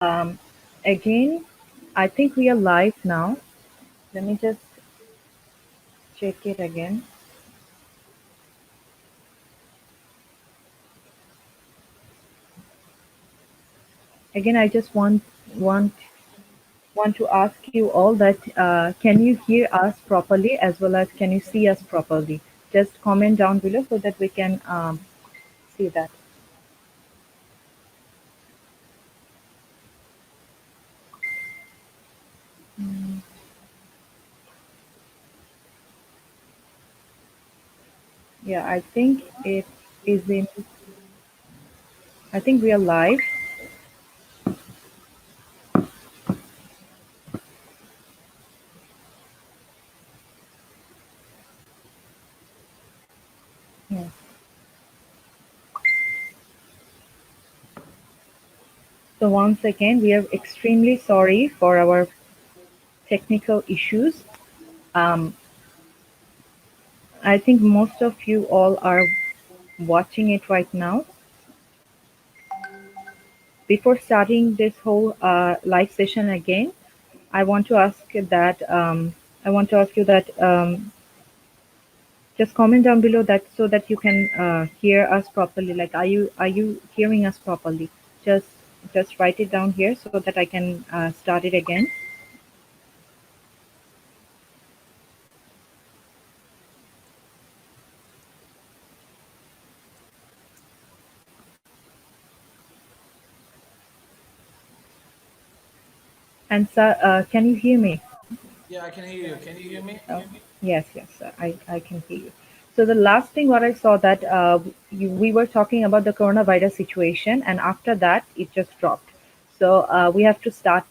Um, Again, I think we are live now. Let me just check it again. Again, I just want want to ask you all that can you hear us properly as well as can you see us properly? Just comment down below so that we can see that. Yeah, I think it is in. I think we are live. Yeah. So once again, we are extremely sorry for our technical issues. Um, I think most of you all are watching it right now. Before starting this whole live session again, I want to ask that I want to ask you that just comment down below that so that you can hear us properly. Like, are you hearing us properly? Just just write it down here so that I can start it again. And sir, can you hear me? Yeah, I can hear you. Can you hear me? Oh, yes, yes, sir. I can hear you. So the last thing what I saw that we were talking about the coronavirus situation, and after that it just dropped. So we have to start.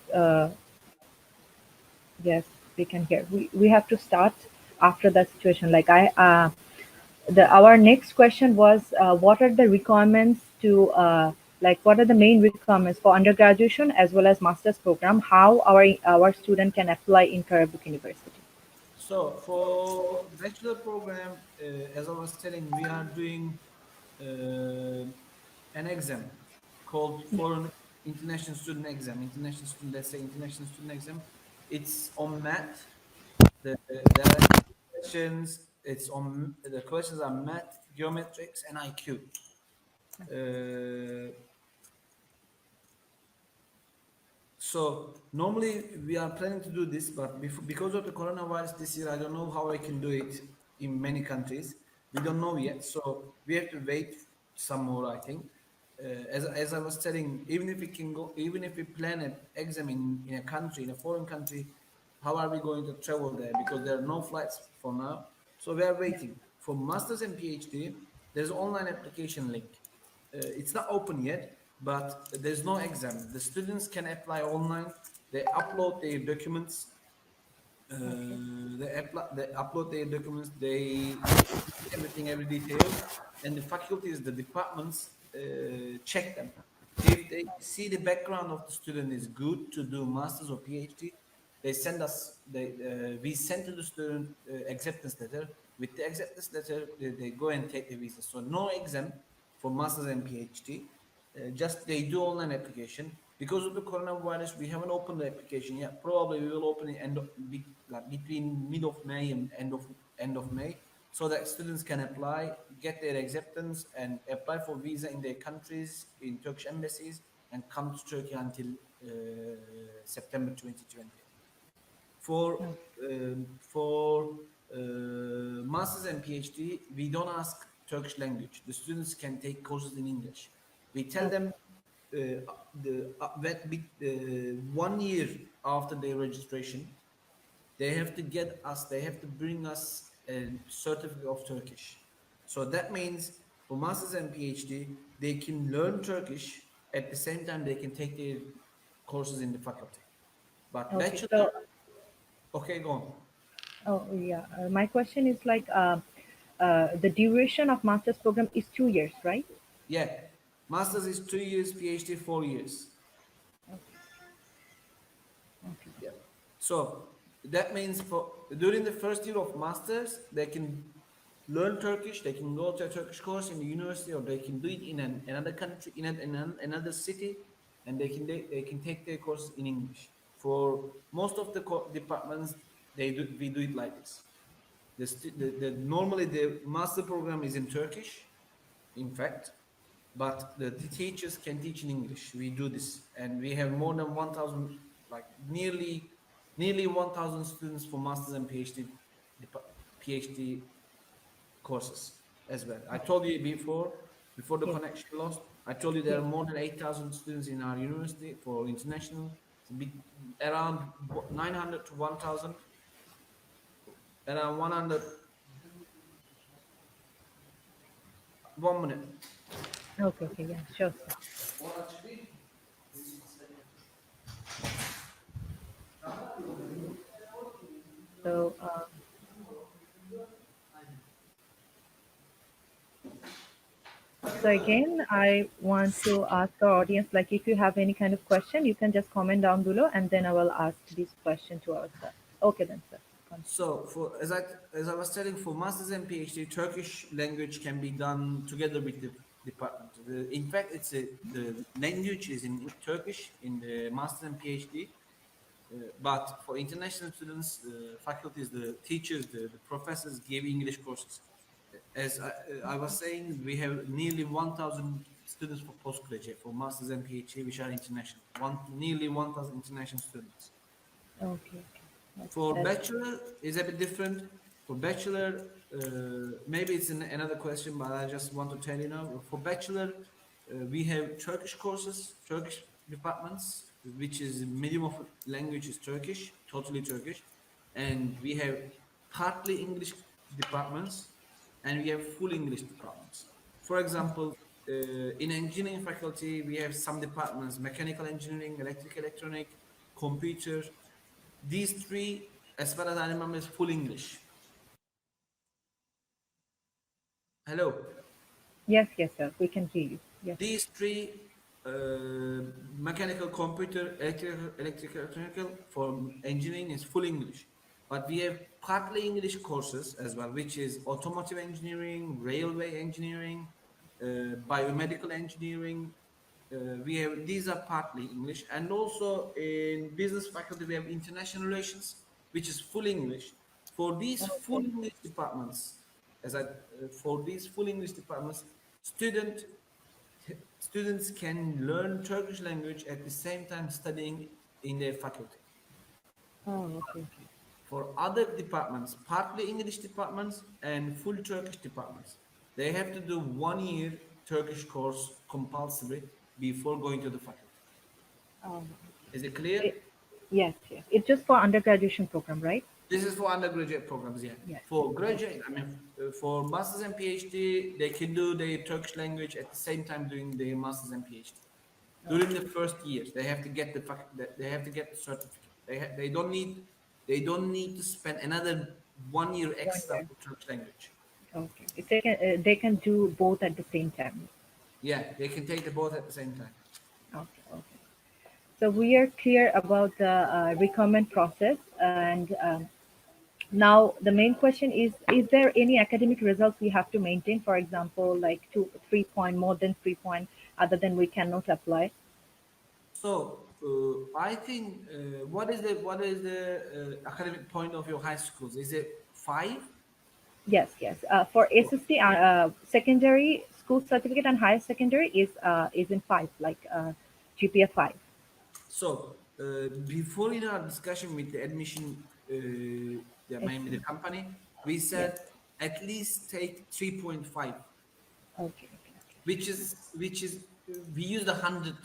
Yes, we can hear. We have to start after that situation. Like the our next question was what are the requirements to like what are the main requirements for undergraduation as well as master's program? How our student can apply in Karabuk University? So for bachelor program, as I was telling, we are doing an exam called Foreign International Student Exam. International student, let's say international student exam. It's on math. There are questions. It's on the questions are math, geometrics, and IQ. Uh, So normally we are planning to do this, but because of the coronavirus this year, I don't know how I can do it in many countries. We don't know yet, so we have to wait some more. I think, as I was telling, even if we can go, even if we plan an exam in a country, in a foreign country, how are we going to travel there? Because there are no flights for now, so we are waiting for masters and PhD. There's online application link. It's not open yet, but there's no exam. The students can apply online. They upload their documents. Okay. They upload their documents. They everything, every details, and the faculties, the departments check them. If they see the background of the student is good to do masters or PhD, they send us. We send to the student acceptance letter. With the acceptance letter, they go and take the visa. So no exam for masters and PhD. Just they do online application because of the coronavirus. We haven't opened the application yet. Probably we will open it like between mid of May and end of May, so that students can apply, get their acceptance, and apply for visa in their countries, in Turkish embassies, and come to Turkey until September 2020. For masters and PhD, we don't ask Turkish language. The students can take courses in English. We tell Okay. them that 1 year after their registration, they have to get us. They have to bring us a certificate of Turkish. So that means for masters and PhD, they can learn Turkish at the same time they can take their courses in the faculty. But Okay. bachelor, So, okay, go on. oh yeah, my question is like the duration of master's program is 2 years, right? Yeah, masters is 2 years, PhD 4 years. Okay. Yeah. So that means for during the first year of masters, they can learn Turkish. They can go to a Turkish course in the university, or they can do it in another country, in another city, and they can take their courses in English. For most of the departments, we do it like this. Normally the master program is in Turkish, in fact, but the teachers can teach in English. We do this, and we have more than 1,000, like nearly 1,000 students for masters and PhD courses as well. I told you before the Yes. connection lost. I told you there Yes. are more than 8,000 students in our university for international. It's a bit, around 900 to 1,000, around 100. 1 minute. Okay. Okay. Yeah. Sure, sir. So, so again, I want to ask our audience, like, if you have any kind of question, you can just comment down below, and then I will ask this question to our sir. Okay, then, sir. Continue. So for as I was telling, for masters and PhD, Turkish language can be done together with the department. In fact, the language is in Turkish in the masters and PhD. But for international students, the faculties, the teachers, the professors give English courses. As I was saying, we have nearly 1,000 students for postgraduate, for masters and PhD, which are international. Nearly 1,000 international students. Okay. Okay. For That's bachelor is a bit different. For bachelor, maybe it's another question, but I just want to tell you now. For bachelor, we have Turkish courses, Turkish departments, which is medium of language is Turkish, totally Turkish, and we have partly English departments, and we have full English departments. For example, in engineering faculty, we have some departments: mechanical engineering, electric, electronic, computer. These three, as far as I remember, is full English. Hello. yes. Yes, sir. We can hear you. Yes. These three, mechanical, computer, electrical, electronical, for engineering is full English. But we have partly English courses as well, which is automotive engineering, railway engineering, biomedical engineering. We have these are partly English, and also in business faculty we have international relations, which is full English. For these full Okay. English departments, for these full English departments, students can learn Turkish language at the same time studying in their faculty. Oh, okay. Okay. For other departments, partly English departments and full Turkish departments, they have to do 1 year Turkish course compulsory before going to the faculty. Um, Is it clear? it, yes. Yes. It's just for undergraduation program, right? This is for undergraduate programs, yeah. Yes. For Okay. graduate, I mean, for masters and PhD, they can do their Turkish language at the same time doing their masters and PhD. During the first years, they have to get they have to get the certificate. They don't need to spend another 1 year One extra year. for Turkish language. Okay. If they can do both at the same time. Yeah, they can take the both at the same time. Okay. Okay. So we are clear about the recruitment process, and now the main question is there any academic results we have to maintain? For example, like 3 point, more than 3 point, other than we cannot apply. So I think what is the academic point of your high schools? Is it 5? Yes, yes. For SSC, secondary school certificate and higher secondary is in five, like GPA 5. So before in our discussion with the admission, maybe the Excellent. company, we Yes. said at least take 3.5, Okay. Okay. which is we use the 100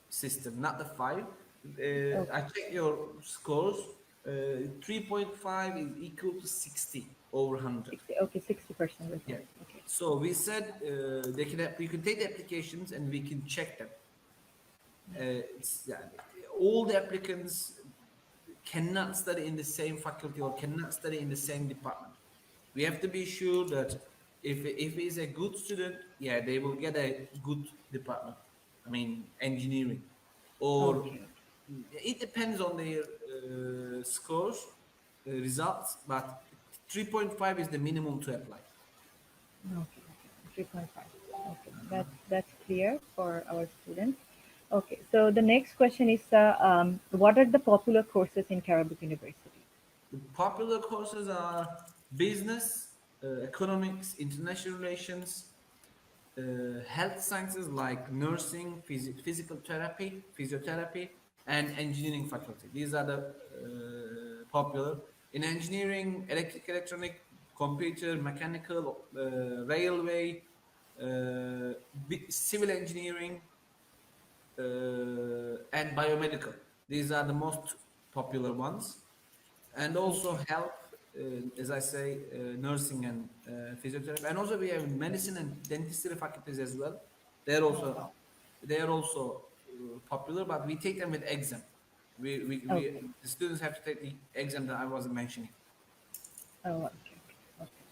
system, not the 5. Okay. I check your scores. 3.5 is equal to 60 over 100. 60. Okay. 60% Yeah. results. Okay. So we said we can take the applications and we can check them. Yeah, all the applicants cannot study in the same faculty or cannot study in the same department. We have to be sure that if he's a good student, yeah, they will get a good department. I mean, engineering, or Okay. it depends on their scores, results. But 3.5 is the minimum to apply. Okay. Okay. 3.5. Okay. That's clear for our students. Okay, so the next question is, what are the popular courses in Karabuk University? The popular courses are business, economics, international relations, health sciences like nursing, physical therapy, physiotherapy, and engineering faculty. These are the popular. In engineering, electric, electronic, computer, mechanical, railway, civil engineering, and biomedical. These are the most popular ones. And also Okay, health, as I say, nursing and physiotherapy. And also we have medicine and dentistry faculties as well. They're also they are also popular, but we take them with exam. okay. The students have to take the exam that I was mentioning. Oh, okay, okay.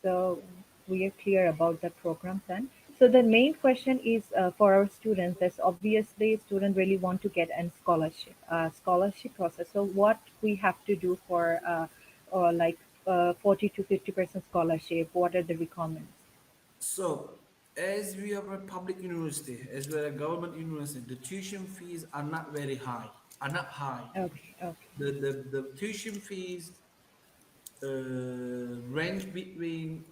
So we are clear about the programs then. So the main question is for our students. That's obviously students really want to get a scholarship process. So what we have to do for or like 40 to 50% scholarship? What are the requirements? So, as we are a public university, as we are a government university, the tuition fees are not very high, are not high. Okay, okay, The tuition fees range between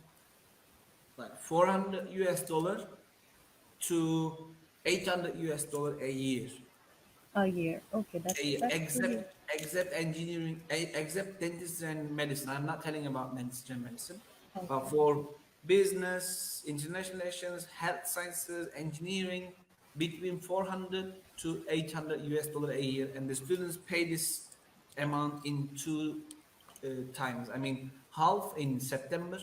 like 400 US dollar to 800 US dollar a year. a year. Okay, that's really Except engineering, except dentistry and medicine. I'm not telling about dentistry and medicine, but okay, for business, international relations, health sciences, engineering, between 400 to 800 US dollar a year, and the students pay this amount in two times. I mean, half in September,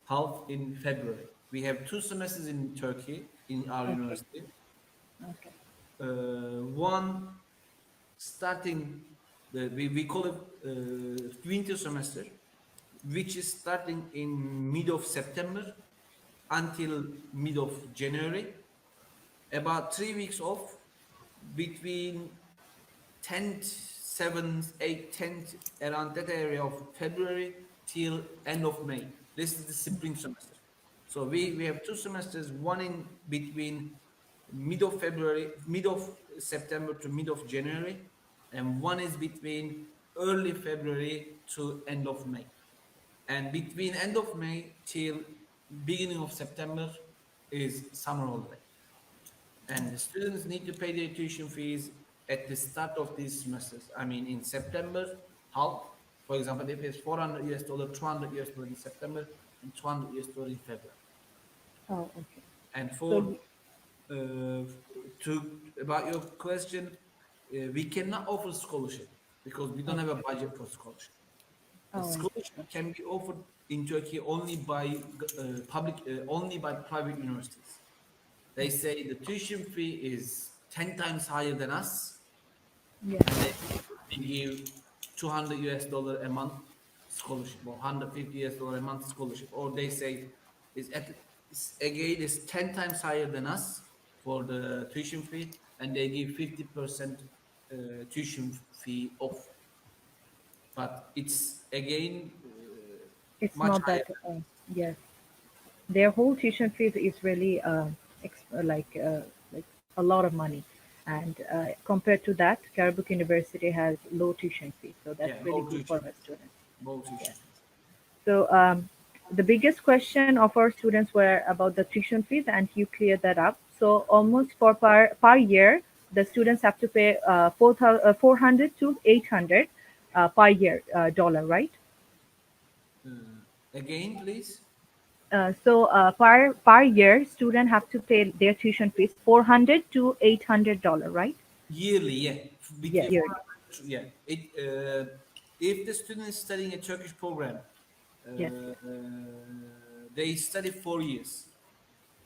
half in February. We have two semesters in Turkey in our okay, university. okay, One starting we call it winter semester, which is starting in mid of September until mid of January. About 3 weeks off between 10th, 7th, 8th, 10th, around that area of February till end of May. This is the spring semester. So we have two semesters, one in between mid of September to mid of January, and one is between early February to end of May. And between end of May till beginning of September is summer holiday, and the students need to pay their tuition fees at the start of these semesters. I mean, in September, half. For example, they pay 400 US dollar, 200 US dollar in September, and 200 US dollar in February. oh, okay. And So, for to about your question, we cannot offer scholarship because we don't have a okay, budget for scholarship. The oh, I see. scholarship can be offered in Turkey only by only by private universities. They Okay, say the tuition fee is 10 times higher than us, and yeah, they give 200 US dollar a month scholarship or 150 US dollar a month scholarship. Or they say again is 10 times higher than us for the tuition fee, and they give 50% tuition fee off. But it's again it's much not higher. that. Yes, their whole tuition fees is really like a lot of money, and compared to that, Karabuk University has low tuition fees, so that's Yeah, really good for our students. low tuition Yes. fees. So the biggest question of our students were about the tuition fees, and you cleared that up. So almost for per year, the students have to pay 400 to 800 per year dollar, right? Again, please. Per year, student have to pay their tuition fees 400 to $800, right? Yearly, yeah, Yeah, between yearly. 400 yeah. If the student is studying a Turkish program, Yes. uh, they study 4 years.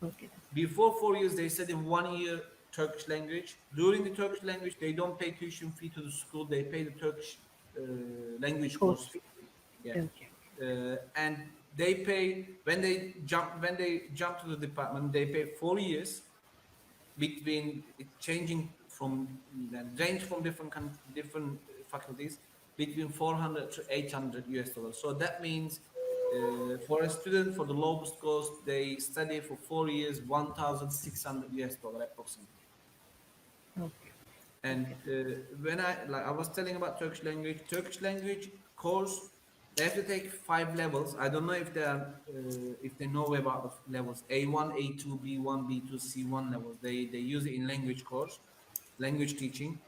Okay. Before 4 years, they study 1 year Turkish language. During the Turkish language, they don't pay tuition fee to the school. They pay the Turkish language Course course fee. fee. Yeah, Okay. and they pay when they jump to the department. They pay 4 years between changing from range from different faculties between 400 to 800 US dollars. So that means for a student for the lowest cost they study for 4 years 1,600 US dollar approximately. Okay. And Okay. when I was telling about Turkish language course, they have to take 5 levels. I don't know if they are if they know about the levels A1, A2, B1, B2, C1 levels. They use it in language course, language teaching.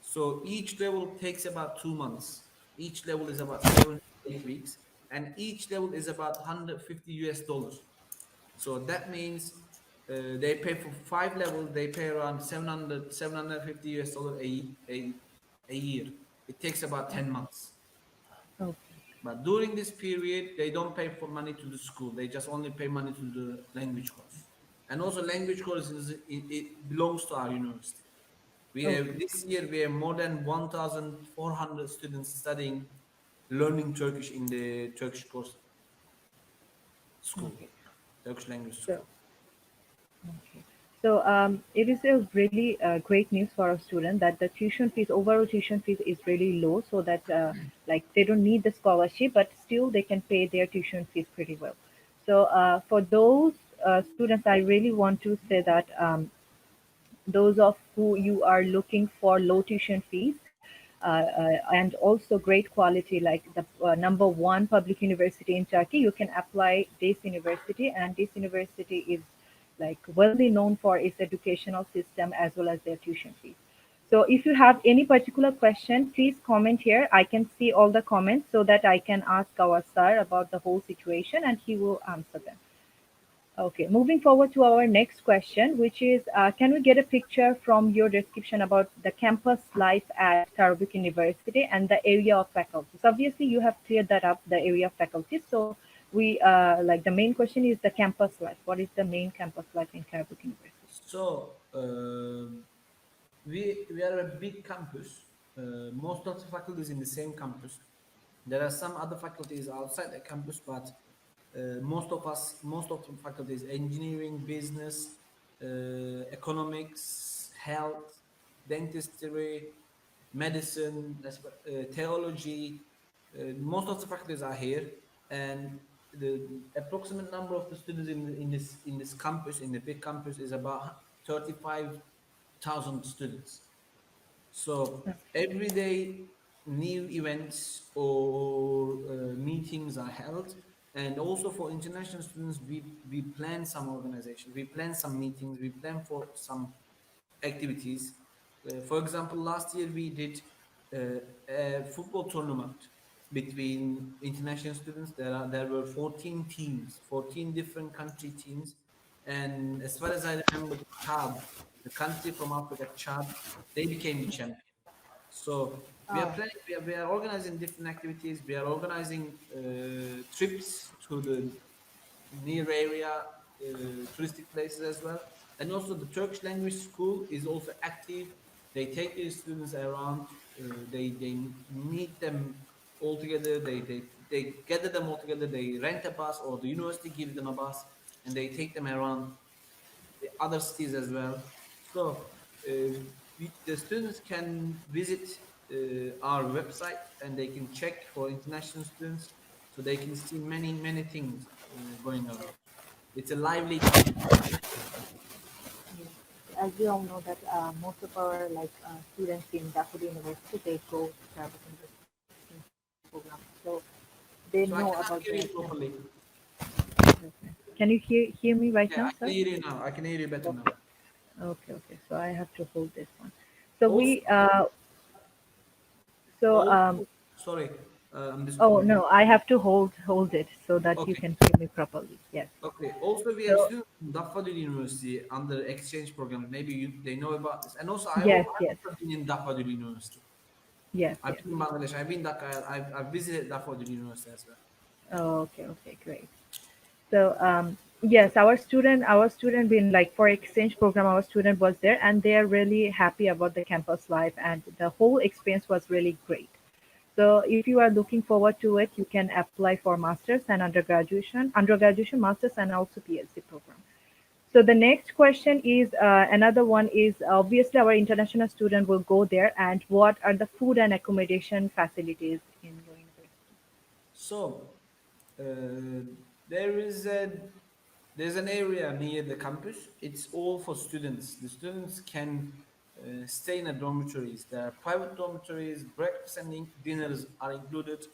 So each level takes about 2 months. Each level is about 7 8 weeks, and each level is about 150 US dollars. So that means they pay for 5 levels, they pay around 750 US dollar a year. It takes about 10 months. Okay. But during this period, they don't pay for money to the school. They just only pay money to the language course. And also language course it belongs to our university. We have Okay. this year we have more than 1,400 students studying, learning Turkish in the Turkish course school, Okay. Turkish language So, school. okay. So it is a really great news for our student that the tuition fees, overall tuition fees is really low, so that like they don't need the scholarship, but still they can pay their tuition fees pretty well. So for those students, I really want to say that those of who you are looking for low tuition fees and also great quality, like the number one public university in Turkey, you can apply this university, and this university is like widely known for its educational system as well as their tuition fees. So if you have any particular question, please comment here. I can see all the comments so that I can ask our sir about the whole situation and he will answer them. Okay, moving forward to our next question, which is can we get a picture from your description about the campus life at Karabuk University and the area of faculties? Obviously, you have cleared that up, the area of faculties. So, we like the main question is the campus life. What is the main campus life in Karabuk University? So we are a big campus. Most of the faculties in the same campus. There are some other faculties outside the campus, but most of the faculties, engineering, business, economics, health, dentistry, medicine, theology. Most of the faculties are here, and the approximate number of the students in this campus, in the big campus, is about 35,000 students. So every day, new events or meetings are held, and also for international students, we plan some organization, we plan some meetings, we plan for some activities. For example, last year we did a football tournament between international students. There were 14 teams, 14 different country teams, and as far as I remember, Chad, the country from Africa, Chad, they became the champion. So we are Oh, planning, we are organizing different activities. We are organizing trips to the near area, touristic places as well. And also the Turkish language school is also active. They take their students around. They meet them all together. They gather them all together. They rent a bus, or the university gives them a bus, and they take them around the other cities as well. So the students can visit our website, and they can check for international students, so they can see many things going around. It's a lively campus. yes. As we all know that most of our like students in Dhaka University, they go to Karabuk University program. So they know So I about cannot the hear you campus. properly. Can you hear me right Yeah, now, I can sir? hear you now. I can hear you better now. Okay. Okay, okay. So I have to hold this one. So Also, we so also, sorry, I'm oh disappointed. no, I have to hold it so that you Okay, can hear me properly. Yes. okay. Also, we have So students from Daffodil University under exchange program. Maybe they know about this. And also, yes, I've yes, also been in Daffodil University. yes, I've yes. been in Bangladesh. I've been Dhaka. I've visited Daffodil University as well. Oh, okay, okay, great. So yes, our student been like for exchange program, our student was there and they are really happy about the campus life and the whole experience was really great. So if you are looking forward to it, you can apply for masters and undergraduation, masters, and also PhD program. So the next question is another one is obviously our international student will go there, and what are the food and accommodation facilities in your university? So there is there's an area near the campus. It's all for students. The students can stay in a dormitories. There are private dormitories, breakfast and dinners are included.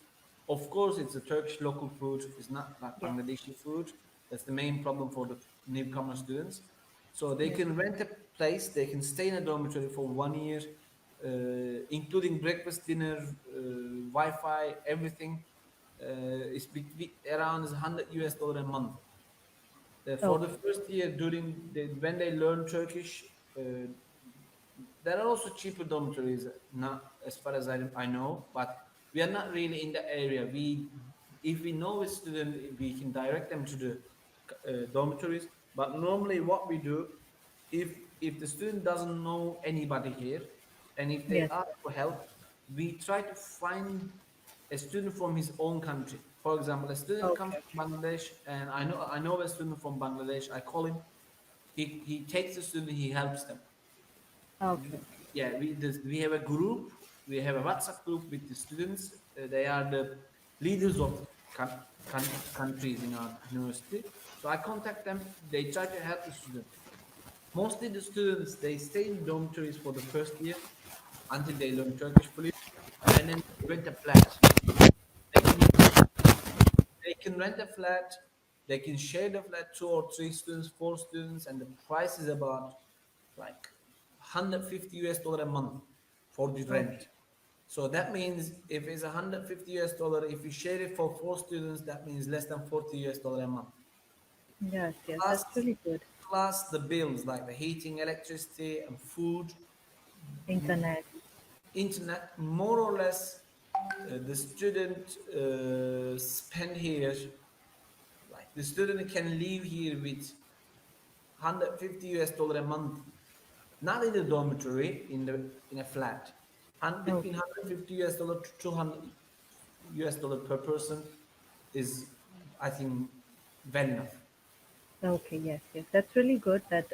Of course, it's a Turkish local food. It's not like Yes. Bangladeshi food. That's the main problem for the newcomer students. So they Yes. can rent a place. They can stay in a dormitory for 1 year, including breakfast, dinner, Wi-Fi, everything. It's between around $100 a month. For the Okay. first year, when they learn Turkish, there are also cheaper dormitories, not as far as I know, but we are not really in the area. If we know a student, we can direct them to the dormitories. But normally, what we do, if the student doesn't know anybody here, and if they Yes. ask for help, we try to find a student from his own country. For example, a student comes Okay. from Bangladesh, and I know a student from Bangladesh. I call him. He takes the student. He helps them. Okay. Yeah, we have a group. We have a WhatsApp group with the students. They are the leaders of the countries in our university. So I contact them. They try to help the student. Mostly the students, they stay in dormitories for the first year until they learn Turkish fully, and then rent a flat. They can they can rent a flat. They can share the flat, two or three students, four students, and the price is about like $150 a month for the Okay. rent. So that means if it's $150, if you share it for four students, that means less than $40 a month. Yes. Yes. Plus, That's really good. plus the bills like the heating, electricity, and food, Internet. internet. More or less, the student spend here, like the student can live here with $150 a month, not in the dormitory, in a flat. And between Okay. $150 to $200 per person is, I think, well enough. Okay, yes, yes, that's really good that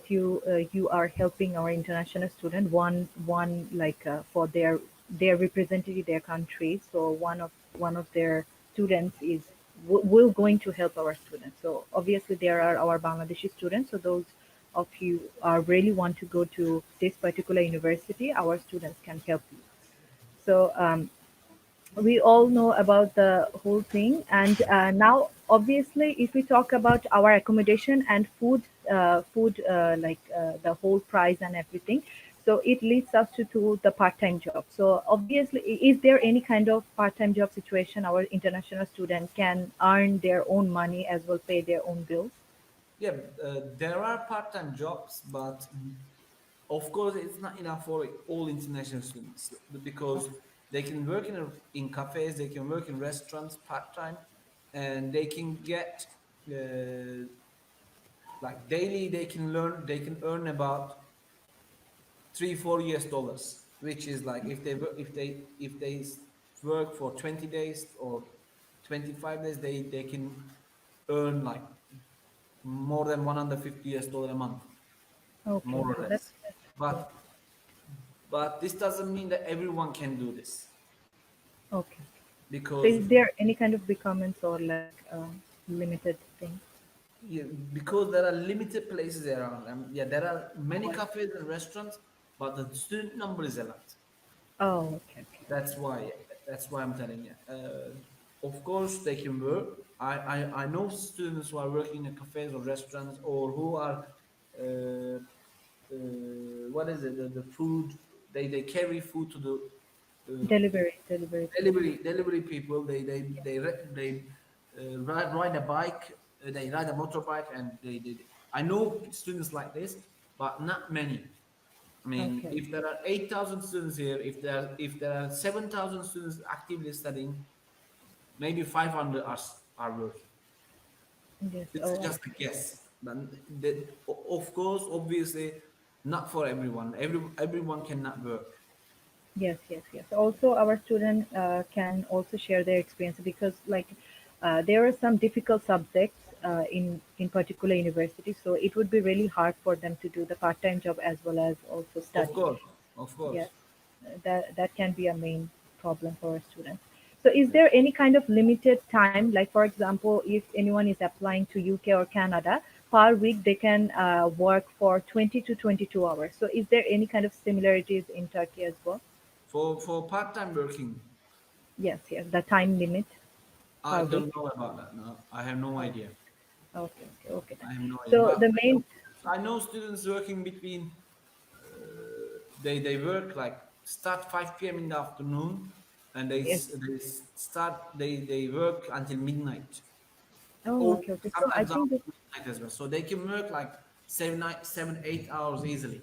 you are helping our international student one like for their representing their country. So one of their students is will going to help our students. So obviously there are our Bangladeshi students. So those of you really want to go to this particular university, our students can help you. So we all know about the whole thing, and now obviously if we talk about our accommodation and food like the whole price and everything, so it leads us to the part-time job. So obviously, is there any kind of part-time job situation our international student can earn their own money as well, pay their own bills? Yeah, there are part-time jobs, but of course, it's not enough for all international students because they can work in cafes, they can work in restaurants part-time, and they can get uh, like daily. They can earn about $3 4 which is like if they work for 20 days or 25 days, they can earn like more than $150 a month, Okay, more or so less. that's good. But this doesn't mean that everyone can do this Okay, so because is there any kind of requirements or like limited thing? yeah, because there are limited places around. Yeah, there are many cafes and restaurants, but the student number is a lot. Oh, okay, okay. That's why. That's why I'm telling you. Of course, they can work. I know students who are working in cafes or restaurants or who are what is it? The food they carry food to the Delivery people. delivery people. They ride a bike. They ride a motorbike, and I know students like this, but not many. I mean, Okay. if there are 8,000 students here, if there are 7,000 students actively studying, maybe 500 are working. Yes. This is Oh, just a okay. guess. But of course, obviously, not for everyone. Everyone cannot work. Yes, yes, yes. Also, our student can also share their experience because, like, there are some difficult subjects in particular university, so it would be really hard for them to do the part-time job as well as also Of study. course, of Yes, course. that can be a main problem for our students. So, is there any kind of limited time, like for example, if anyone is applying to UK or Canada? per week they can work for 20 to 22 hours. So is there any kind of similarities in Turkey as well? For part-time working, Yes, yes, the time limit I per don't week. know about that. No, I have no Okay, idea. okay, okay, okay then. I have no idea. So But the main, I know students working between they work like start 5 p.m. in the afternoon and yes. start they work until midnight Oh, or okay, okay. So I sometimes think after this, midnight as well. So they can work like 7, 8 hours easily.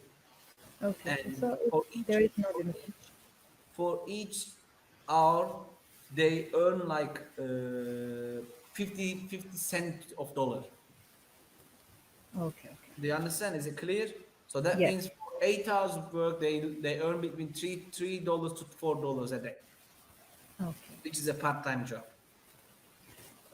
okay, okay. And So for there each is no for limit. each for each hour they earn like 50 cent of dollar. Okay, okay. Do you understand? Is it clear? So that Yes. means for 8 hours of work, they earn between $3 to $4 a day, Okay. which is a part-time job.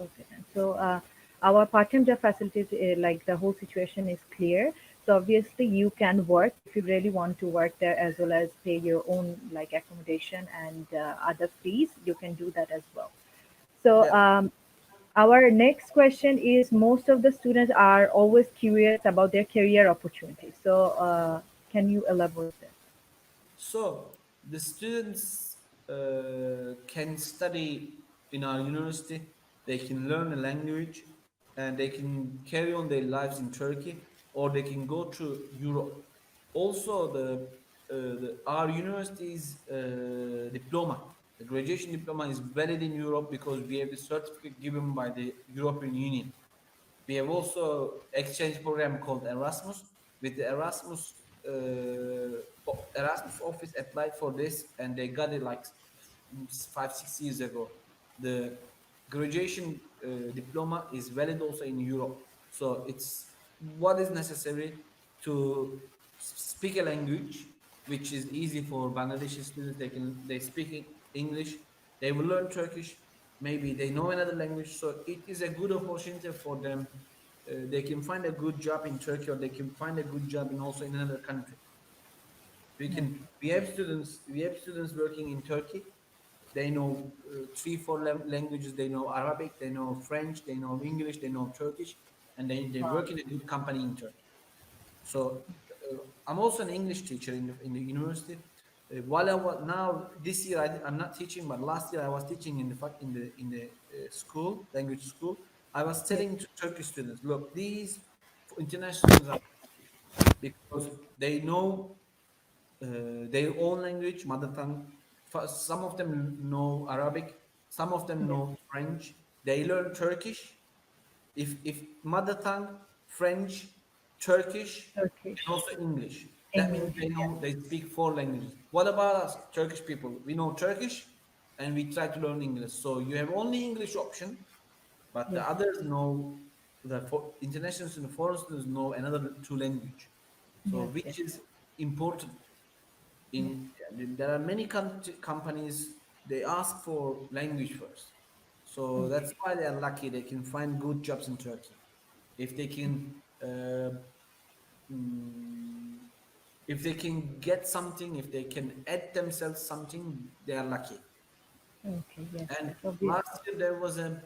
Okay, then. So our part-time job facilities, like the whole situation is clear. So obviously you can work if you really want to work there, as well as pay your own like accommodation and other fees. You can do that as well. So Yeah. our next question is: most of the students are always curious about their career opportunities. So can you elaborate that? So the students can study in our university. They can learn a language, and they can carry on their lives in Turkey, or they can go to Europe. Also, the our university's diploma, the graduation diploma, is valid in Europe because we have the certificate given by the European Union. We have also exchange program called Erasmus. With the Erasmus office applied for this, and they got it like 5 6 years ago. The graduation diploma is valid also in Europe. So it's what is necessary to speak a language which is easy for Bangladeshi students. They speak English. They will learn Turkish. Maybe they know another language. So it is a good opportunity for them. They can find a good job in Turkey, or they can find a good job in also in another country. Okay. We have students working in Turkey. They know three, four languages. They know Arabic, they know French, they know English, they know Turkish, and they Wow. work in a good company in Turkey. So I'm also an English teacher in the university. While I was now this year I'm not teaching, but last year I was teaching in the school, language school. I was Yes. telling to Turkish students, look, these international students are because they know their own language, mother tongue. Some of them know Arabic, some of them Yes. know French. They learn Turkish. If mother tongue, French, Turkish, and Turkish, also English. That means English. they Yes. know they speak four languages. What about us, Turkish people? We know Turkish and we try to learn English. So you have only English option, but the Yes. others know international students, foreign students know another two language. So Yes. Yes. which is important Yes. in there are many companies they ask for language first, so that's Okay. why they are lucky they can find good jobs in Turkey. If they can mm, if they can get something, if they can add themselves something, they are lucky. Okay. Yes. And Yes. Obviously. last year there was a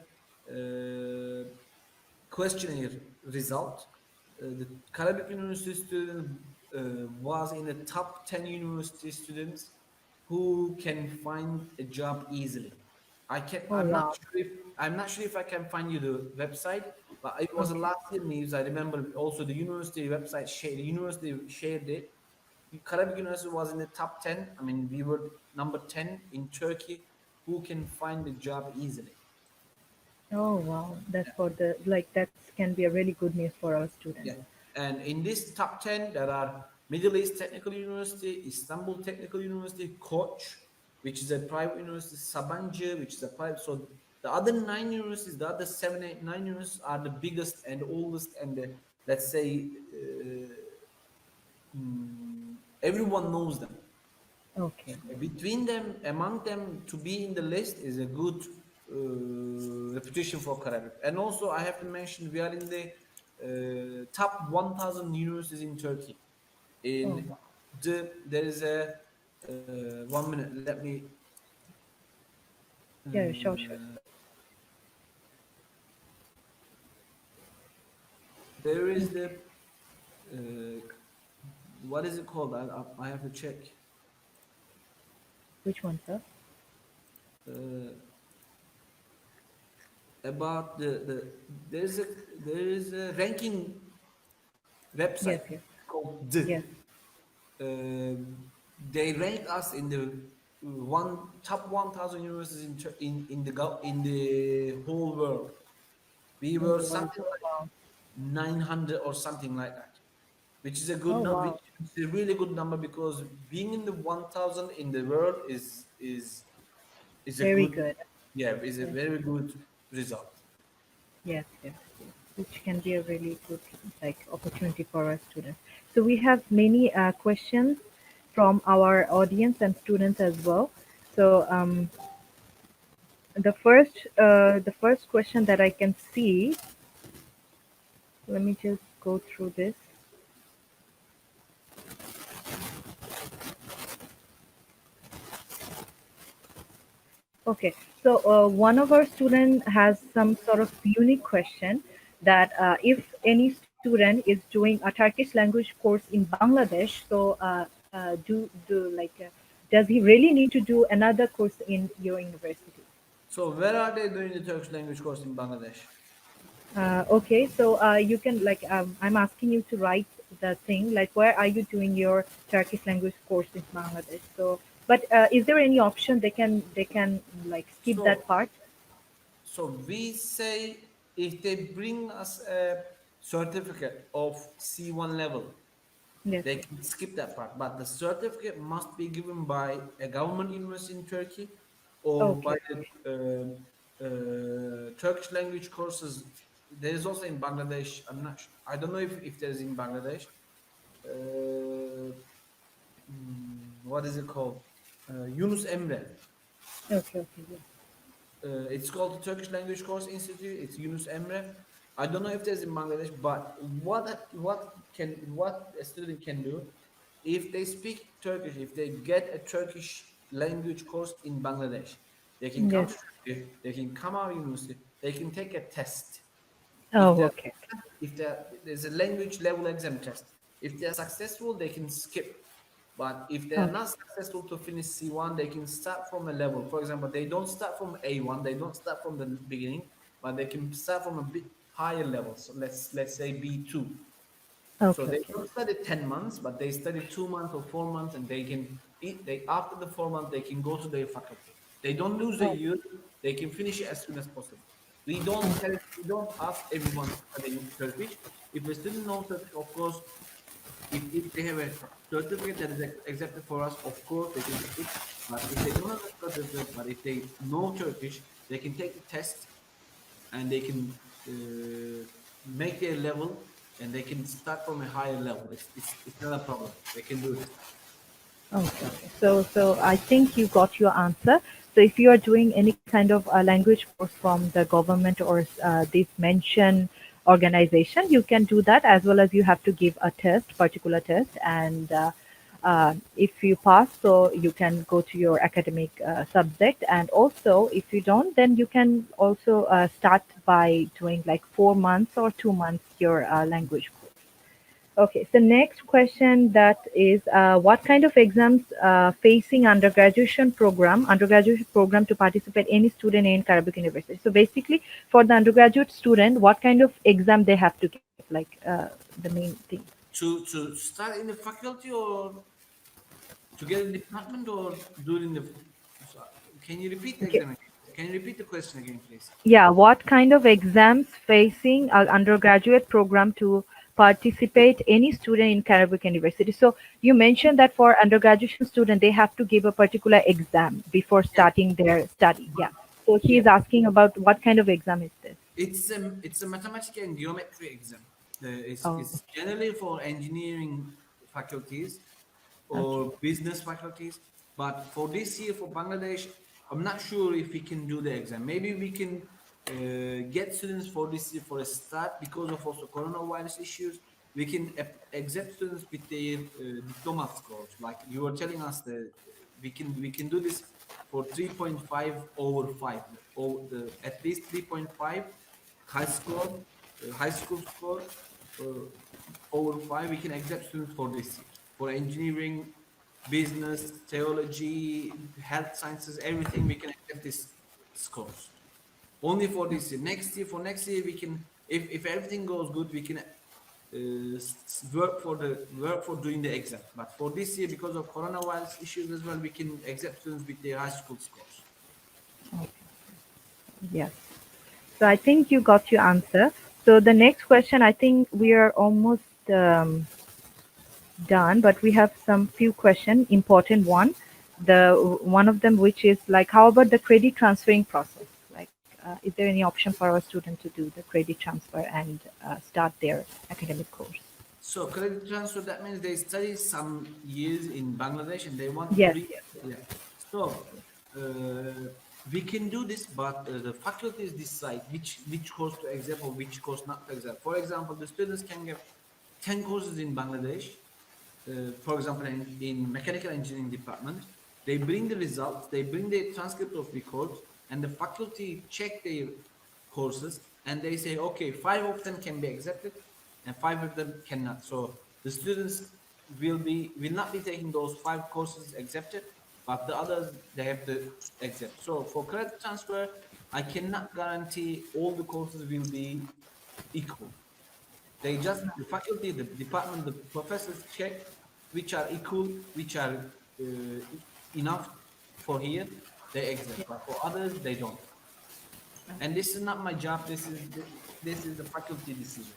questionnaire result. The Karabuk University student was in the top 10 university students who can find a job easily. Oh wow. I'm not sure if I can find you the website, but it was a Okay. last year news. I remember also the university website shared, the university shared it. Karabük University was in the top 10. I mean, we were number 10 in Turkey who can find a job easily. Oh wow. That's for the like that can be a really good news for our students. Yeah. And in this top 10, there are Middle East Technical University, Istanbul Technical University, Koç, which is a private university, Sabancı, which is a private. So the other nine universities, the other seven, eight, nine universities are the biggest and oldest, and let's say everyone knows them. Okay. So between them, among them, to be in the list is a good reputation for Karabük. And also, I have to mention we are in the top 1,000 universities in Turkey. Oh In wow. there is a 1 minute. Let me. Yeah. Sure. Sure. there is the uh, what is it called? I have to check. Which one, sir? Uh, about the there's a there is a ranking website Yes, yes, called yes. uh, they rank us in the one top 1,000 universities in the whole world. We In were the world. something Oh, like wow. 900 or something like that, which is a good Oh, number, which wow. is a really good number because being in the 1,000 in the world is a Very good, good. yeah, is a Yes, very good result. yes, yes, yes. Which can be a really good like opportunity for our students. So we have many questions from our audience and students as well. So the first question that I can see, let me just go through this. Okay, so one of our student has some sort of unique question that if any student is doing a Turkish language course in Bangladesh, so do like does he really need to do another course in your university? So where are they doing the Turkish language course in Bangladesh? Okay, so you can like I'm asking you to write the thing like where are you doing your Turkish language course in Bangladesh? So, but is there any option they can like skip that So part? we say if they bring us a certificate of C1 level, Yes, they yes. can skip that part. But the certificate must be given by a government university in Turkey or by Okay, the okay. Turkish language courses. There is also in Bangladesh. I'm not. I don't know if there is in Bangladesh. Uh, what is it called? Yunus Emre. Okay, okay, yeah. It's called the Turkish Language Course Institute. It's Yunus Emre. I don't know if there's in Bangladesh, but what a student can do if they speak Turkish, if they get a Turkish language course in Bangladesh, they can come Yes. to Turkey, they can come our university, they can take a test. If Oh, they're okay. if there's a language level exam test. If they're successful, they can skip. But if they are Okay. not successful to finish C1, they can start from a level. For example, they don't start from A1, they don't start from the beginning, but they can start from a bit higher level. So let's say B2. So Okay, they okay. don't study 10 months, but they study 2 months or 4 months, and they after the 4 months they can go to their faculty. They don't lose a Oh, year, they can finish it as soon as possible. okay. We don't ask everyone studying Turkish. If a student knows Turkish, of course, if they have a certificate that is accepted for us, of course they can take it. But if they don't have a certificate, but if they know Turkish, they can take the test and they can make their level and they can start from a higher level. It's not a problem. They can do this. Okay, okay. So I think you got your answer. So if you are doing any kind of language course from the government or this mentioned organization, you can do that as well as you have to give a test, particular test, and if you pass, so you can go to your academic subject. And also, if you don't, then you can also start by doing like 4 months or 2 months your language course. Okay, so next question that is what kind of exams facing undergraduate program to participate any student in Karabuk University? So basically for the undergraduate student, what kind of exam they have to give, like the main thing. To start in the faculty or to get a department or do it in the. So, can you repeat the Okay. exam again? Can you repeat the question again, please? Yeah, what kind of exams facing an undergraduate program to participate any student in Karabuk University? So you mentioned that for undergraduate student they have to give a particular exam before Yes. starting their study. Yeah. So he Yeah. is asking about what kind of exam is this? It's a mathematics and geometry exam. Oh, It's generally for engineering faculties okay. or business faculties. But for this year for Bangladesh, I'm not sure if we can do the exam. Maybe we can get students for this year for a start because of also coronavirus issues. We can accept students with their diploma scores. Like you were telling us that we can do this for 3.5 over 5 or at least 3.5 high score high school score uh, over five, we can accept students for this year. For engineering, business, theology, health sciences, everything, we can accept this course. Only for this year. Next year, for next year, we can, if everything goes good, we can work for doing the exam. But for this year, because of coronavirus issues as well, we can accept students with their high school scores. Yes. So I think you got your answer. So the next question, I think we are almost done, but we have some few question, important one. The one of them which is like, how about the credit transferring process? Like, is there any option for our student to do the credit transfer and start their academic course? So credit transfer, that means they study some years in Bangladesh and they want to Yes, re, yes. yeah. So we can do this, but the faculties decide which course to accept or which course not to accept. For example, the students can get 10 courses in Bangladesh, for example, in mechanical engineering department, they bring the results, they bring the transcript of records, and the faculty check their courses, and they say, okay, five of them can be accepted, and five of them cannot. So the students will not be taking those five courses accepted, but the others they have to accept. So for credit transfer, I cannot guarantee all the courses will be equal. They just, the faculty, the department, the professors check which are equal, which are enough for here, they accept. But for others, they don't. And this is not my job. This is the faculty decision.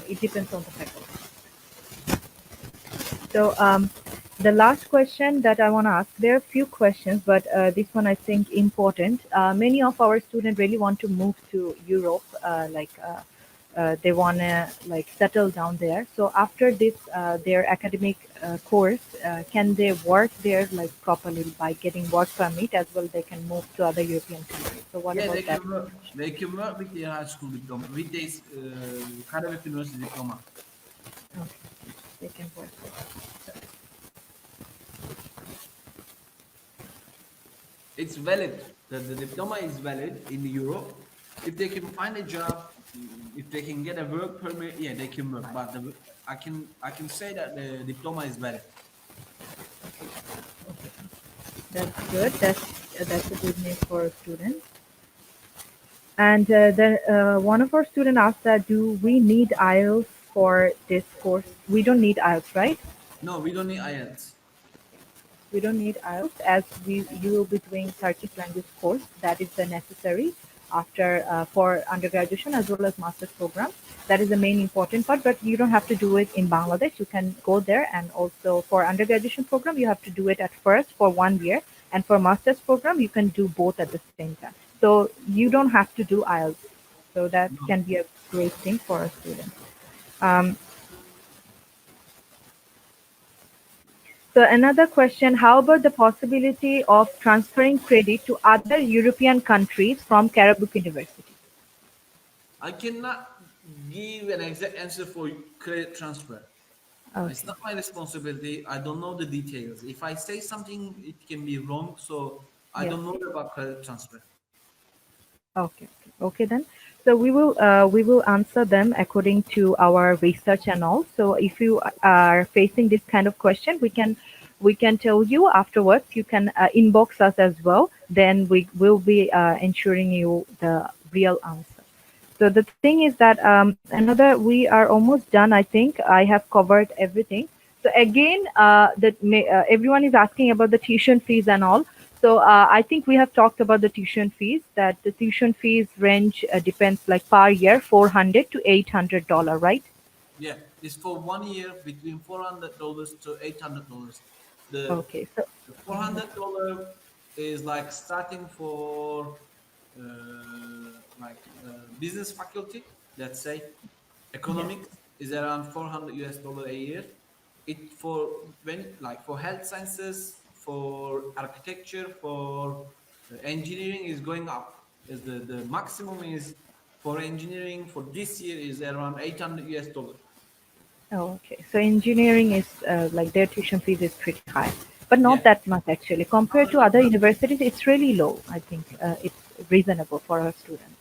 It depends on the faculty. So the last question that I want to ask, there are a few questions, but this one I think important. Many of our students really want to move to Europe, they want to like settle down there. So after this, their academic course, can they work there like properly by getting work permit as well? They can move to other European countries. So what Yeah, about they that? can work. They can work with their high school diploma, with their Karabuk University diploma. Okay, they can work there. It's valid. The diploma is valid in Europe. If they can find a job, if they can get a work permit, yeah, they can work. But I can say that the diploma is valid. That's good. That's a good news for students. And then one of our students asked that, do we need IELTS for this course? We don't need IELTS, right? No, we don't need IELTS. We don't need IELTS as you will be doing Turkish language course. That is the necessary after for undergraduation as well as master's program. That is the main important part, but you don't have to do it in Bangladesh. You can go there, and also for undergraduation program, you have to do it at first for 1 year, and for master's program, you can do both at the same time. So you don't have to do IELTS. So that No. can be a great thing for a student. Um, So another question, how about the possibility of transferring credit to other European countries from Karabuk University? I cannot give an exact answer for credit transfer. It's Okay. not my responsibility. I don't know the details. If I say something, it can be wrong. So I Yes. don't know about credit transfer. Okay. Okay then. So we will answer them according to our research and all. So if you are facing this kind of question, we can tell you afterwards. You can inbox us as well. Then we will be ensuring you the real answer. So the thing is that another we are almost done. I think I have covered everything. So again, everyone is asking about the tuition fees and all. So I think we have talked about the tuition fees. That the tuition fees range depends like per year, $400 to $800, right? Yeah, it's for 1 year between $400 to $800. The Okay. So the $400 is like starting for business faculty. Let's say yes. economics is around 400 US dollar a year. It for when like for health sciences, for architecture, for engineering is going up. Is the maximum is for engineering for this year is around 800 US dollar. Oh, okay. So engineering is like their tuition fees is pretty high, but not Yeah. that much actually. Compared to other universities, it's really low. I think it's reasonable for our students.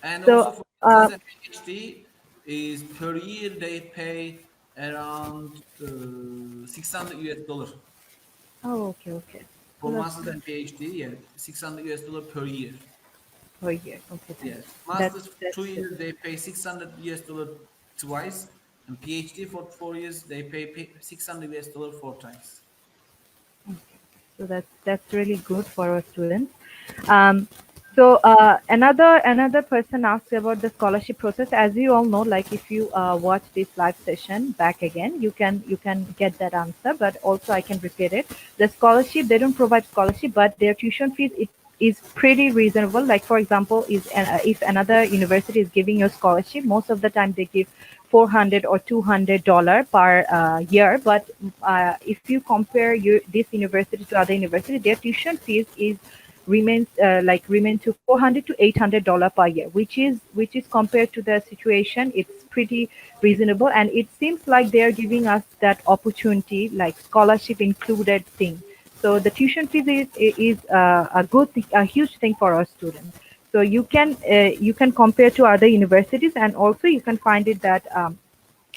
And So also for masters and PhD, is per year they pay around 600 US dollar Oh, okay, okay. So for that's masters good and PhD. Yeah, 600 US dollar per year. per year. Okay, then Yeah, that's masters for that's 2 years they pay 600 US dollar twice, and PhD for 4 years they pay 600 US dollar 4 times. So that's really good for our students. Um, so another person asked about the scholarship process. As you all know, like if you watch this live session back again, you can get that answer. But also I can repeat it. The scholarship, they don't provide scholarship, but their tuition fees it is pretty reasonable. Like for example, is if another university is giving you a scholarship, most of the time they give 400 or $200 per year. But if you compare this university to other university, their tuition fees is remain to 400 to $800 per year, which is compared to the situation, it's pretty reasonable, and it seems like they're giving us that opportunity, like scholarship included thing. So the tuition fees is a a huge thing for our students. So you can compare to other universities, and also you can find it that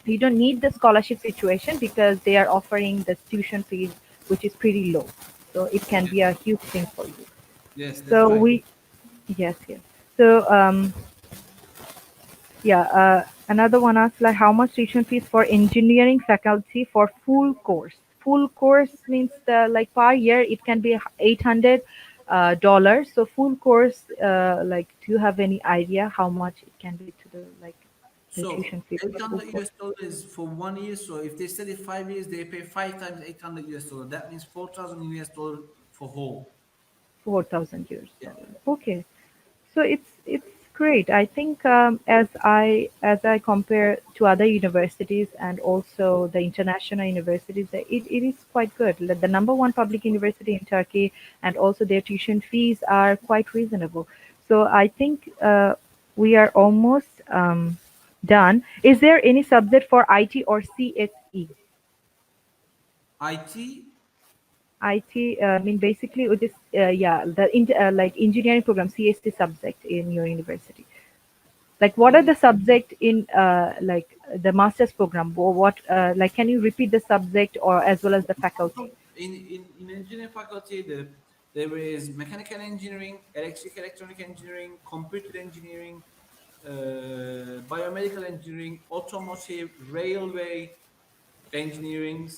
you don't need the scholarship situation because they are offering the tuition fees, which is pretty low. So it can be a huge thing for you. Yes, that's So right. we, yes, yes. So yeah, another one asks like how much tuition fees for engineering faculty for full course. Full course means the like per year it can be $800. So full course, like, do you have any idea how much it can be to the like the So tuition fee for full 800 course? US dollar is for 1 year. So if they study 5 years, they pay 5 times 800 US dollar. That means 4,000 US dollar for whole. 4,000 years. Yeah. Okay. So it's great. I think as I compare to other universities and also the international universities, it is quite good. Like, the number one public university in Turkey, and also their tuition fees are quite reasonable. So I think we are almost done. Is there any subject for IT or CSE? IT. IT, I mean, basically, it is, yeah, like engineering program, CSE subject in your university. Like, what are In the subject in like the master's program? What like, can you repeat the subject or as well as the faculty? in engineering faculty, there is mechanical engineering, electric electronic engineering, computer engineering, biomedical engineering, automotive, railway engineering.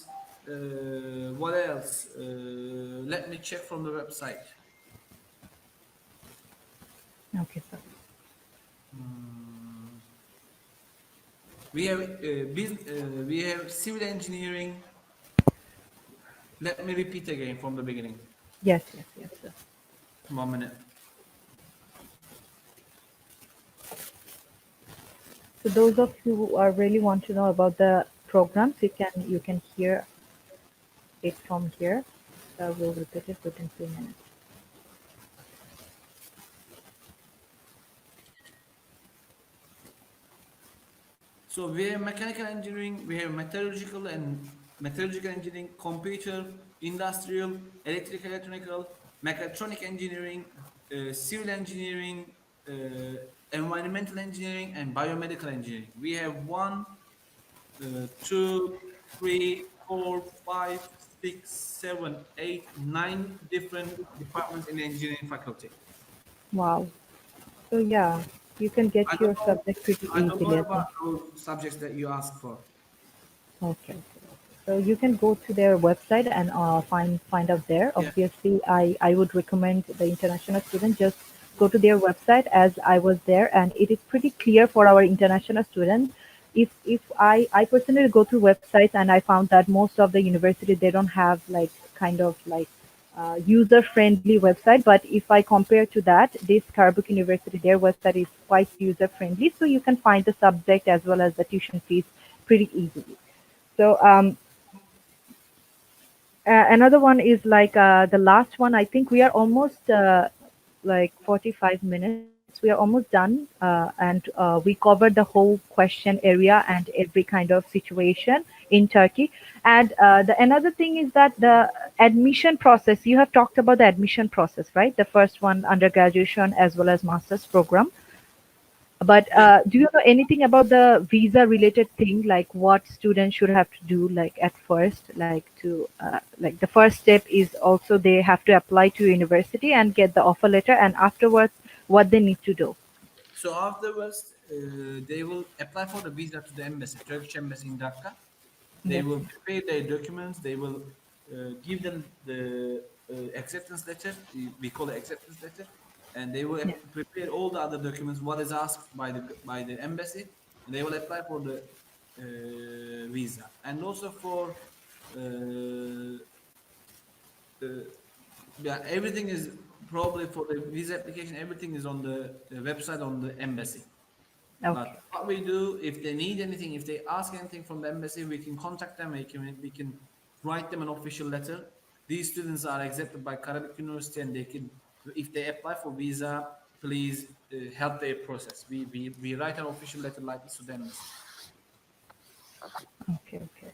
What else? Let me check from the website. Okay, sir. We have civil engineering. Let me repeat again from the beginning. Yes, yes, yes, sir. 1 minute. So those of you who are really want to know about the programs, you can hear it from here. So I will repeat it within 2 minutes. So we have mechanical engineering, we have metallurgical engineering, computer, industrial, electrical, electronical, mechatronic engineering, civil engineering, environmental engineering, and biomedical engineering. We have one, two, three, four, five, six, seven, eight, nine different departments in the engineering faculty. Wow. So yeah, you can I get don't your know. subject pretty I don't know easily, I about think. those subjects that you asked for. Okay. So you can go to their website and find out there. Yeah. Obviously, I would recommend the international student just go to their website, as I was there, and it is pretty clear for our international students. If I personally go through websites, and I found that most of the universities, they don't have like kind of like user friendly website. But if I compare to that, this Karabuk University, their website is quite user friendly, so you can find the subject as well as the tuition fees pretty easily. So another one is like the last one. I think we are almost like 45 minutes. We are almost done, and we covered the whole question area and every kind of situation in Turkey. And the another thing is that the admission process. You have talked about the admission process, right? The first one, undergraduation as well as master's program. But Yeah. do you know anything about the visa related thing, like what students should have to do, like at first, like to like the first step is also they have to apply to university and get the offer letter, and afterwards what they need to do? So afterwards, they will apply for the visa to the embassy, Turkish embassy in Dhaka. They Yes, will yes, prepare their documents. They will give them the acceptance letter. We call it acceptance letter, and they will yes. prepare all the other documents what is asked by the embassy, and they will apply for the visa, and also for uh, yeah, everything is probably for the visa application. Everything is on the website on the embassy. Okay, But what we do, if they need anything, if they ask anything from the embassy, we can contact them. We can write them an official letter. These students are accepted by Karabuk University, and they can, if they apply for visa, please help their process. We write an official letter like this to the embassy. okay, okay.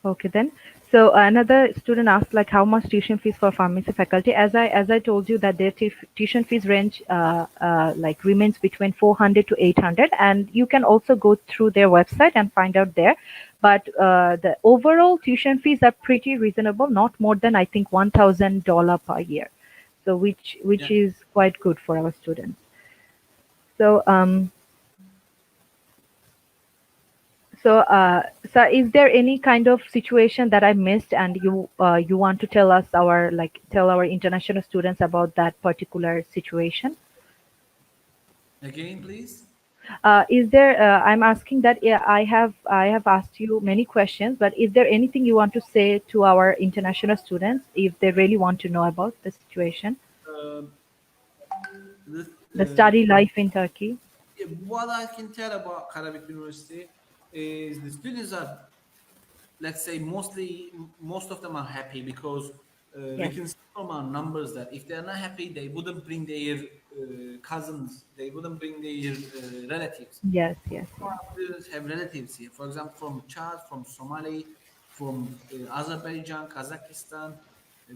Okay then. So another student asked like how much tuition fees for pharmacy faculty. As I told you that their tuition fees range like remains between 400 to 800, and you can also go through their website and find out there. But the overall tuition fees are pretty reasonable, not more than I think $1,000 per year. So which Yeah. is quite good for our students. So so, is there any kind of situation that I missed, and you want to tell us tell our international students about that particular situation? Again, please. Is there? I'm asking that. Yeah, I have asked you many questions, but is there anything you want to say to our international students if they really want to know about the situation, Uh, this, the study life in Turkey? what I can tell about Karabük University is the students are, let's say, most of them are happy because we Yes, can see from our numbers that if they're not happy, they wouldn't bring their cousins, they wouldn't bring their relatives. yes, yes, yes, Our students have relatives here, for example, from Chad, from Somali, from Azerbaijan, Kazakhstan.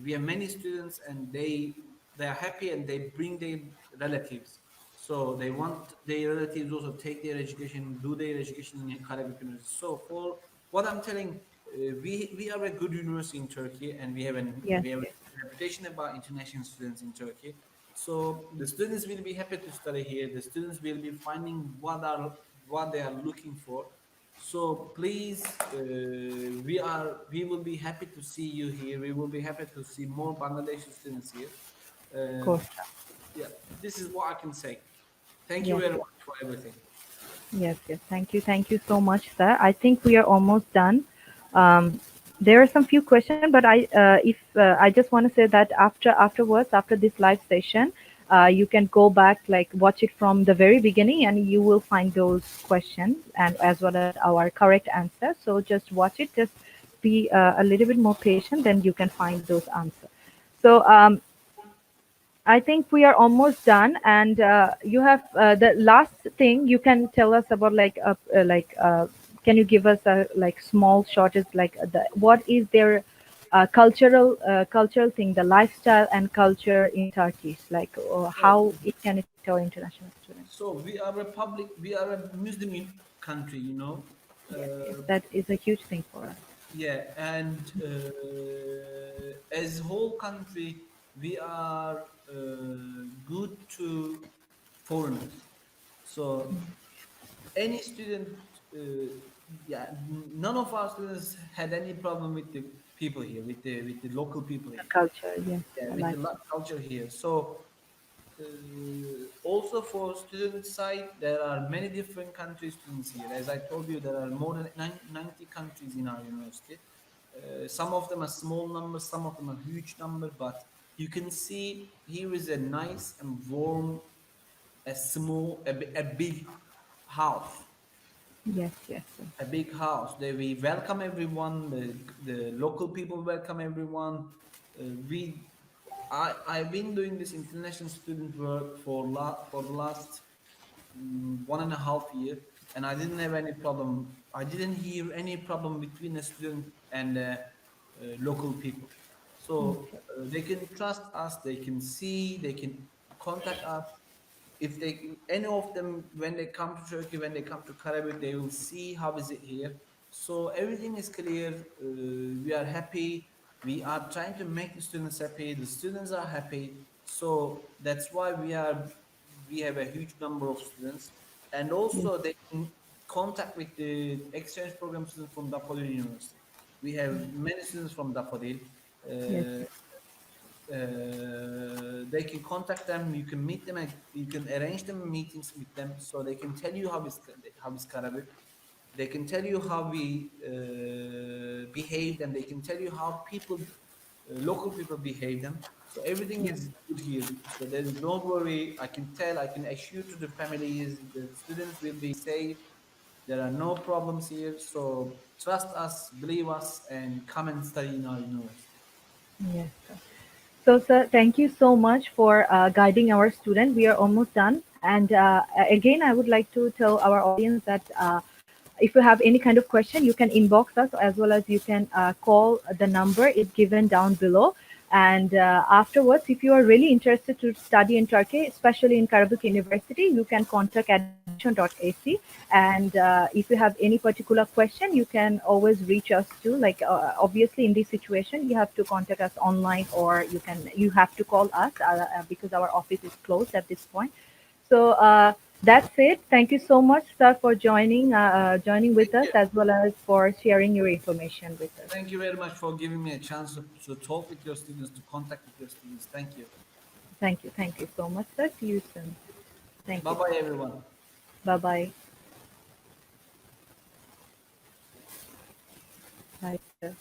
We have many students, and they are happy, and they bring their relatives. So they want their relatives also take their education, do their education in Karabük University. So for what I'm telling, we are a good university in Turkey, and yes, we have a yes, reputation about international students in Turkey. So the students will be happy to study here. The students will be finding what they are looking for. So please, we will be happy to see you here. We will be happy to see more Bangladeshi students here. of Uh, course. yeah, this is what I can say. Thank you Yes, very yes. much for everything. Yes, yes. Thank you so much, sir. I think we are almost done. There are some few questions, but I just want to say that afterwards, after this live session, you can go back, like watch it from the very beginning, and you will find those questions and as well as our correct answer. So just watch it. Just be a little bit more patient, then you can find those answers. So I think we are almost done, and you have the last thing you can tell us about, can you give us a like small short is like what is their cultural thing, the lifestyle and culture in Turkey, like So, how it can affect our international students? we are a public, we are a Muslim country, you know. Yes, yes, Uh, that is a huge thing for us. yeah, and as whole country, we are good to foreigners. So any student, yeah, none of our students had any problem with the people here, with the local people The here, culture, yes, yeah, the with the lifestyle. culture here. So also for student side, there are many different country students here. As I told you, there are more than 90 countries in our university. Some of them are small numbers, some of them are huge number, but you can see here is a nice and warm, a big house, Yes, yes, yes. a big house. They we welcome everyone. The local people welcome everyone. We I've been doing this international student work for the last 1.5 year, and I didn't have any problem. I didn't hear any problem between a student and local people. So Okay. they can trust us. They can see. They can contact us. if they any of them when they come to Turkey, when they come to Karabuk, they will see how is it here. So everything is clear. We are happy. We are trying to make the students happy. The students are happy. So that's why we have a huge number of students, and Yes. also they can contact with the exchange program students from Daffodil University. We have many students from Daffodil. Yes. Uh, they can contact them. You can meet them, and you can arrange them meetings with them, so they can tell you how is Karabük. They can tell you how we behaved, and they can tell you how people, local people behave them. So everything Yes. is good here. So there is don't worry. I can tell. I can assure to the families, the students will be safe. There are no problems here. So trust us, believe us, and come and study in our university. Yes. So, sir, thank you so much for guiding our student. We are almost done. And again, I would like to tell our audience that if you have any kind of question, you can inbox us as well as you can call the number is given down below. And afterwards, if you are really interested to study in Turkey, especially in Karabuk University, you can contact admission.ac. And if you have any particular question, you can always reach us too. Like obviously, in this situation, you have to contact us online, or you have to call us because our office is closed at this point. So that's it. Thank you so much, sir, for joining with Thank us you. as well as for sharing your information with us. Thank you very much for giving me a chance to talk with your students, to contact with your students. Thank you. Thank you. Thank you so much, sir. See you soon. Thank Bye you, bye, sir. everyone. Bye bye. Bye, sir.